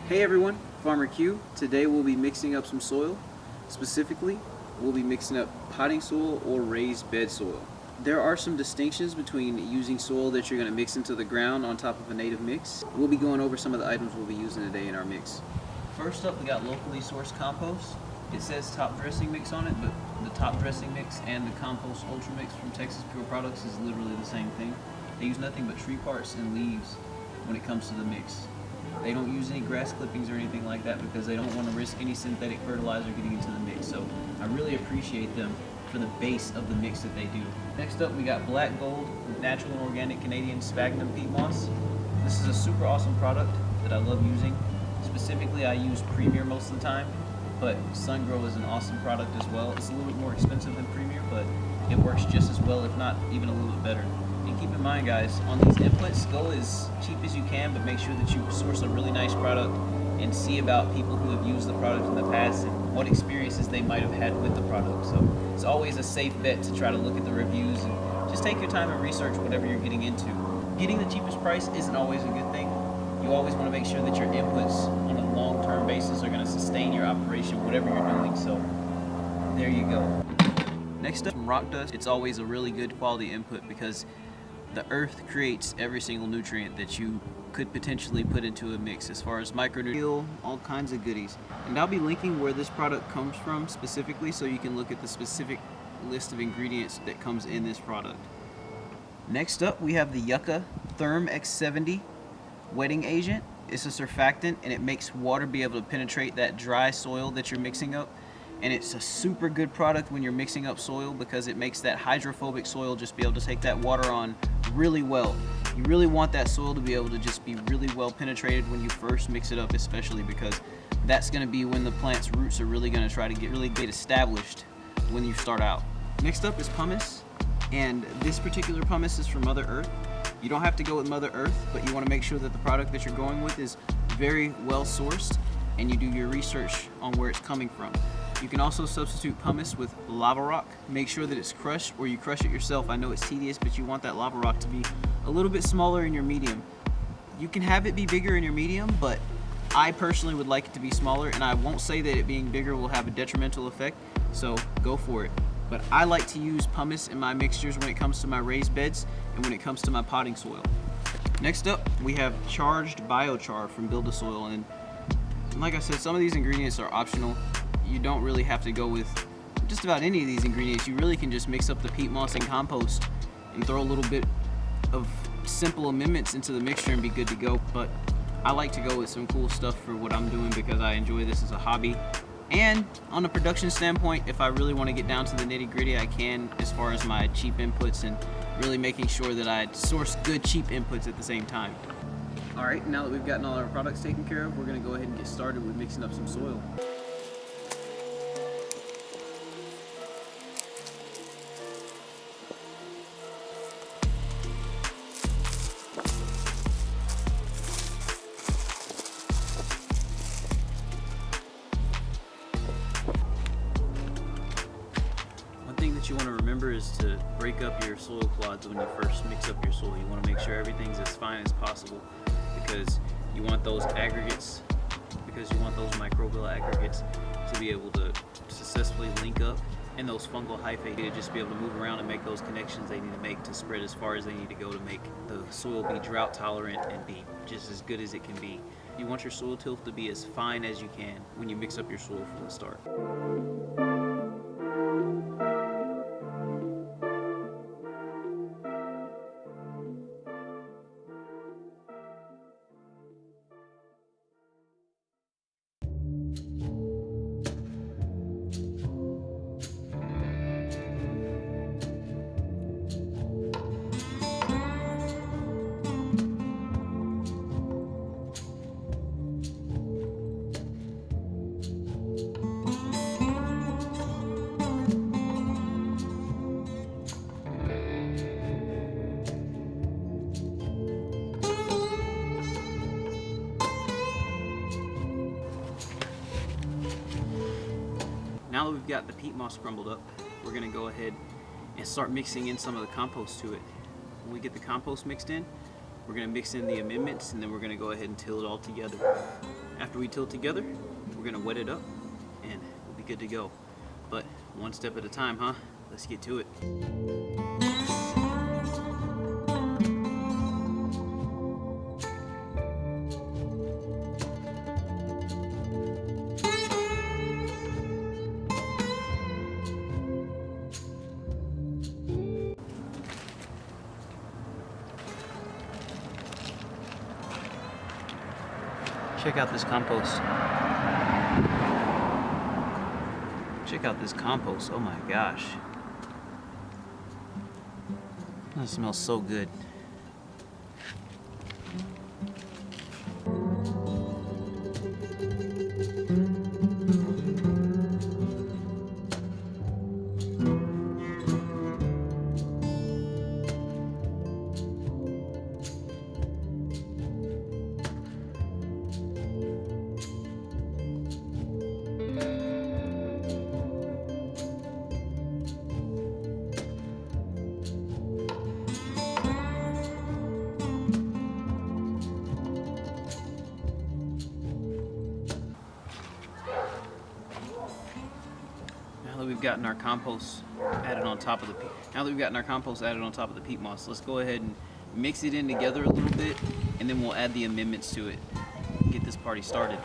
Hey everyone, Farmer Q. Today we'll be mixing up some soil. Specifically, we'll be mixing up potting soil or raised bed soil. There are some distinctions between using soil that you're going to mix into the ground on top of a native mix. We'll be going over some of the items we'll be using today in our mix. First up, we got locally sourced compost. It says top dressing mix on it, but the top dressing mix and the compost ultra mix from Texas Pure Products is literally the same thing. They use nothing but tree parts and leaves when it comes to the mix. They don't use any grass clippings or anything like that because they don't want to risk any synthetic fertilizer getting into the mix. So I really appreciate them for the base of the mix that they do. Next up, we got Black Gold Natural and Organic Canadian Sphagnum Peat Moss. This is a super awesome product that I love using. Specifically, I use Premier most of the time, but SunGrow is an awesome product as well. It's a little bit more expensive than Premier, but it works just as well, if not even a little bit better. And keep in mind, guys, on these inputs, go as cheap as you can, but make sure that you source a really nice product and see about people who have used the product in the past and what experiences they might have had with the product. So it's always a safe bet to try to look at the reviews and just take your time and research whatever you're getting into. Getting the cheapest price isn't always a good thing. You always want to make sure that your inputs on a long-term basis are going to sustain your operation, whatever you're doing. So there you go. Next up, rock dust. It's always a really good quality input because the earth creates every single nutrient that you could potentially put into a mix, as far as micronutrients, all kinds of goodies. And I'll be linking where this product comes from specifically so you can look at the specific list of ingredients that comes in this product. Next up, we have the Yucca Therm X70 wetting agent. It's a surfactant and it makes water be able to penetrate that dry soil that you're mixing up. And it's a super good product when you're mixing up soil because it makes that hydrophobic soil just be able to take that water on really well. You really want that soil to be able to just be really well penetrated when you first mix it up, especially because that's going to be when the plant's roots are really going to try to get established when you start out. Next up is pumice, and this particular pumice is from Mother Earth. You don't have to go with Mother Earth, but you want to make sure that the product that you're going with is very well sourced and you do your research on where it's coming from. You can also substitute pumice with lava rock. Make sure that it's crushed or you crush it yourself. I know it's tedious, but you want that lava rock to be a little bit smaller in your medium. You can have it be bigger in your medium, but I personally would like it to be smaller, and I won't say that it being bigger will have a detrimental effect, so go for it. But I like to use pumice in my mixtures when it comes to my raised beds and when it comes to my potting soil. Next up, we have charged biochar from Build a Soil, and like I said, some of these ingredients are optional. You don't really have to go with just about any of these ingredients. You really can just mix up the peat moss and compost and throw a little bit of simple amendments into the mixture and be good to go. But I like to go with some cool stuff for what I'm doing because I enjoy this as a hobby. And on a production standpoint, if I really want to get down to the nitty gritty, I can, as far as my cheap inputs and really making sure that I source good cheap inputs at the same time. All right, now that we've gotten all our products taken care of, we're going to go ahead and get started with mixing up some soil. What you want to remember is to break up your soil clods when you first mix up your soil. You want to make sure everything's as fine as possible because you want those aggregates, because you want those microbial aggregates to be able to successfully link up, and those fungal hyphae to just be able to move around and make those connections they need to make to spread as far as they need to go to make the soil be drought tolerant and be just as good as it can be. You want your soil tilth to be as fine as you can when you mix up your soil from the start. Now that we've got the peat moss crumbled up, we're going to go ahead and start mixing in some of the compost to it. When we get the compost mixed in, we're going to mix in the amendments, and then we're going to go ahead and till it all together. after we till together, we're gonna wet it up and we'll be good to go. But one step at a time, huh? Let's get to it. Check out this compost. Check out this compost. Oh my gosh. That smells so good. Now that we've gotten our compost added on top of the peat moss, let's go ahead and mix it in together a little bit, and then we'll add the amendments to it. Get this party started.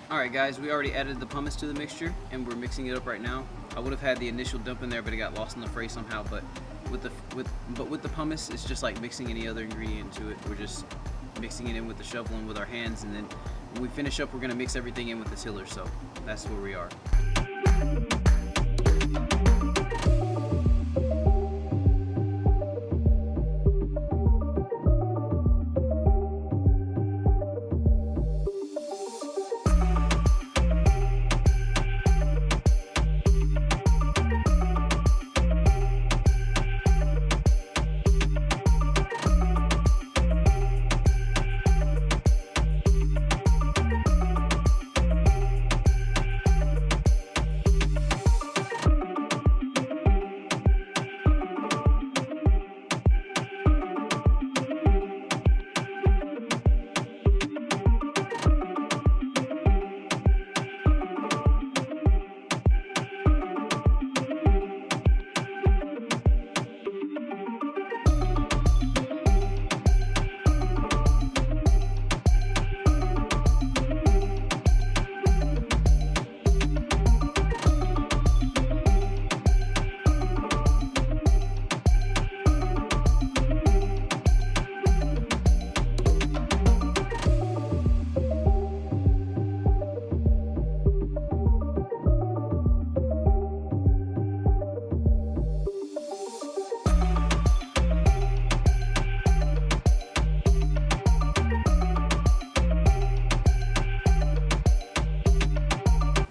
Alright guys, we already added the pumice to the mixture and we're mixing it up right now. I would have had the initial dump in there, but it got lost in the fray somehow. But with the pumice, it's just like mixing any other ingredient into it. We're just mixing it in with the shovel and with our hands, and then when we finish up, we're gonna mix everything in with the tiller. So that's where we are.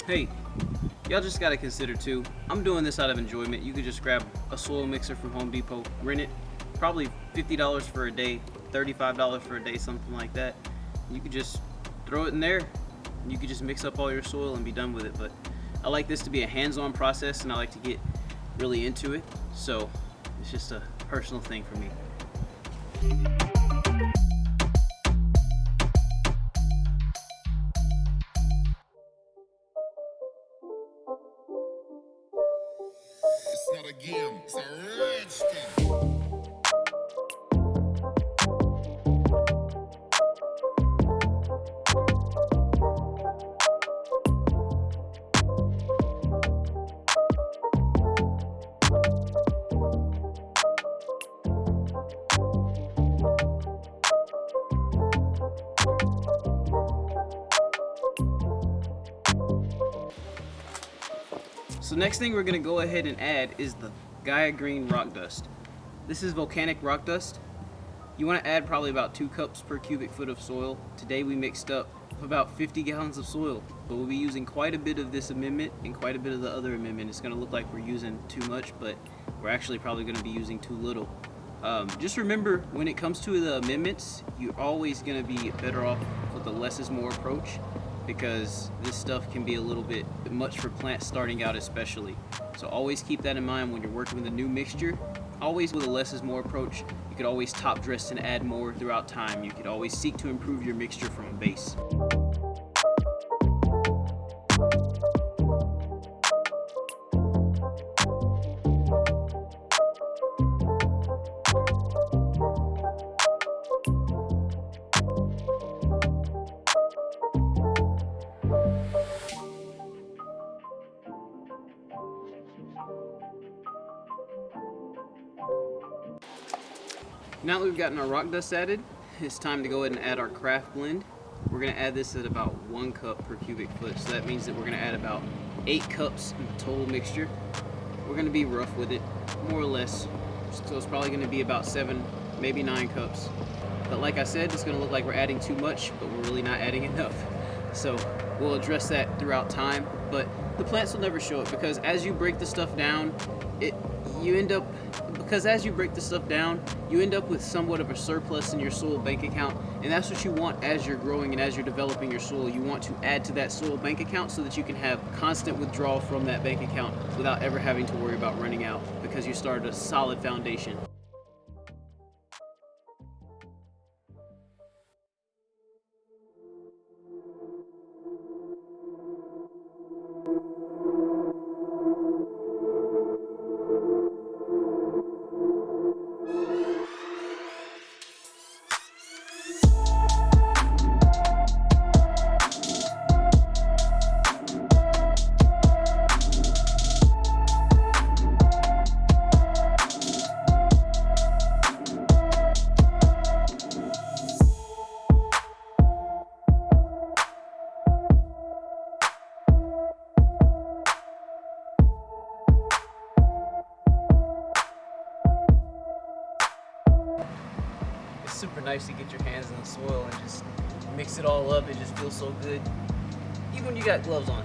Hey, y'all just gotta consider too, I'm doing this out of enjoyment. You could just grab a soil mixer from Home Depot, rent it, probably $50 for a day, $35 for a day, something like that. You could just throw it in there, and you could just mix up all your soil and be done with it. But I like this to be a hands-on process, and I like to get really into it, so it's just a personal thing for me. game. It's a rich thing. So next thing we're going to go ahead and add is the Gaia Green rock dust. This is volcanic rock dust. You want to add probably about 2 cups per cubic foot of soil. Today we mixed up about 50 gallons of soil. But we'll be using quite a bit of this amendment and quite a bit of the other amendment. It's going to look like we're using too much, but we're actually probably going to be using too little. Just remember, when it comes to the amendments, you're always going to be better off with the less is more approach, because this stuff can be a little bit much for plants starting out especially. So always keep that in mind when you're working with a new mixture. Always with a less is more approach. You could always top dress and add more throughout time. You could always seek to improve your mixture from a base. Now that we've gotten our rock dust added, it's time to go ahead and add our craft blend. We're going to add this at about 1 cup per cubic foot, so that means that we're going to add about 8 cups in the total mixture. We're going to be rough with it, more or less, so it's probably going to be about 7, maybe 9 cups. But like I said, it's going to look like we're adding too much, but we're really not adding enough. So we'll address that throughout time, but the plants will never show it, because as you break the stuff down, you end up with somewhat of a surplus in your soil bank account, and that's what you want as you're growing and as you're developing your soil. You want to add to that soil bank account so that you can have constant withdrawal from that bank account without ever having to worry about running out, because you started a solid foundation. It's super nice to get your hands in the soil and just mix it all up. It just feels so good, even when you got gloves on.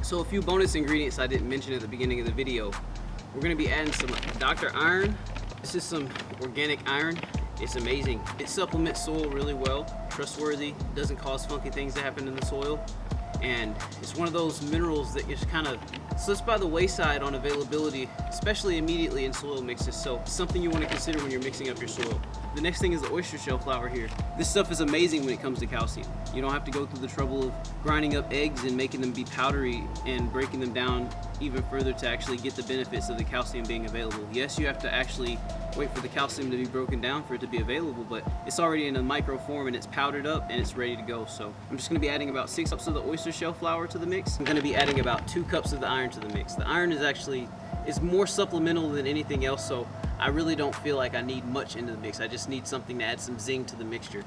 So a few bonus ingredients I didn't mention at the beginning of the video. We're going to be adding some Dr. Iron. This is some organic iron. It's amazing. It supplements soil really well, trustworthy, doesn't cause funky things to happen in the soil, and it's one of those minerals that just kind of slips by the wayside on availability, especially immediately in soil mixes. So it's something you want to consider when you're mixing up your soil. The next thing is the oyster shell flour here. This stuff is amazing when it comes to calcium. You don't have to go through the trouble of grinding up eggs and making them be powdery and breaking them down even further to actually get the benefits of the calcium being available. Yes, you have to actually wait for the calcium to be broken down for it to be available, but it's already in a micro form and it's powdered up and it's ready to go. So I'm just gonna be adding about 6 cups of the oyster shell flour to the mix. I'm gonna be adding about 2 cups of the iron to the mix. The iron is more supplemental than anything else, so I really don't feel like I need much into the mix. I just need something to add some zing to the mixture.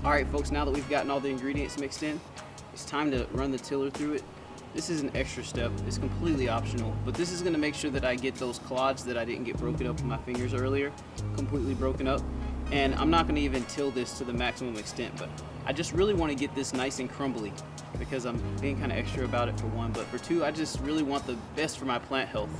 Alright folks, now that we've gotten all the ingredients mixed in, it's time to run the tiller through it. This is an extra step, it's completely optional, but this is going to make sure that I get those clods that I didn't get broken up with my fingers earlier, completely broken up. And I'm not going to even till this to the maximum extent, but I just really want to get this nice and crumbly because I'm being kind of extra about it for one, but for two, I just really want the best for my plant health.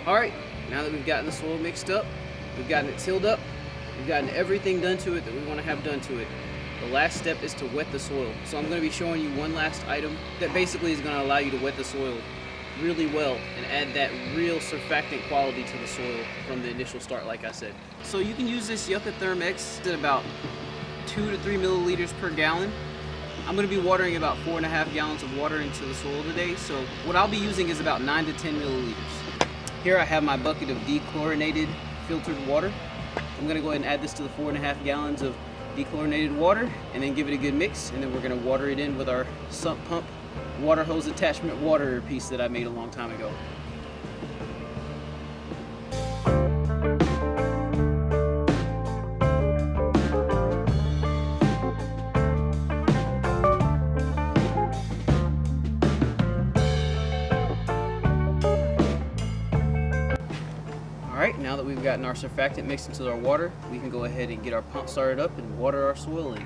Alright, now that we've gotten the soil mixed up, we've gotten it tilled up, we've gotten everything done to it that we want to have done to it. The last step is to wet the soil. So I'm going to be showing you one last item that basically is going to allow you to wet the soil really well and add that real surfactant quality to the soil from the initial start, like I said. So you can use this Yucca Therm-X at about 2 to 3 milliliters per gallon. I'm going to be watering about 4.5 gallons of water into the soil today, so what I'll be using is about 9 to 10 milliliters. Here I have my bucket of dechlorinated filtered water. I'm going to go ahead and add this to the 4.5 gallons of dechlorinated water and then give it a good mix, and then we're going to water it in with our sump pump water hose attachment water piece that I made a long time ago. Alright, now that we've gotten our surfactant mixed into our water, we can go ahead and get our pump started up and water our soil in.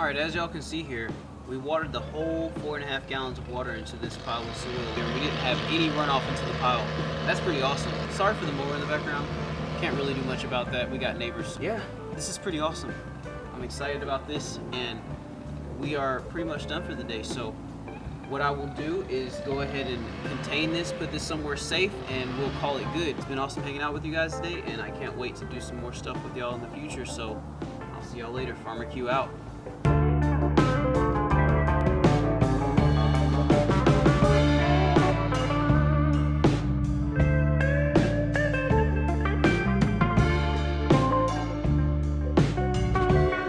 Alright, as y'all can see here, we watered the whole 4.5 gallons of water into this pile of soil, and we didn't have any runoff into the pile. That's pretty awesome. Sorry for the mower in the background. Can't really do much about that. We got neighbors. Yeah, this is pretty awesome. I'm excited about this, and we are pretty much done for the day. So what I will do is go ahead and contain this, put this somewhere safe, and we'll call it good. It's been awesome hanging out with you guys today, and I can't wait to do some more stuff with y'all in the future. So I'll see y'all later. Farmer Q out.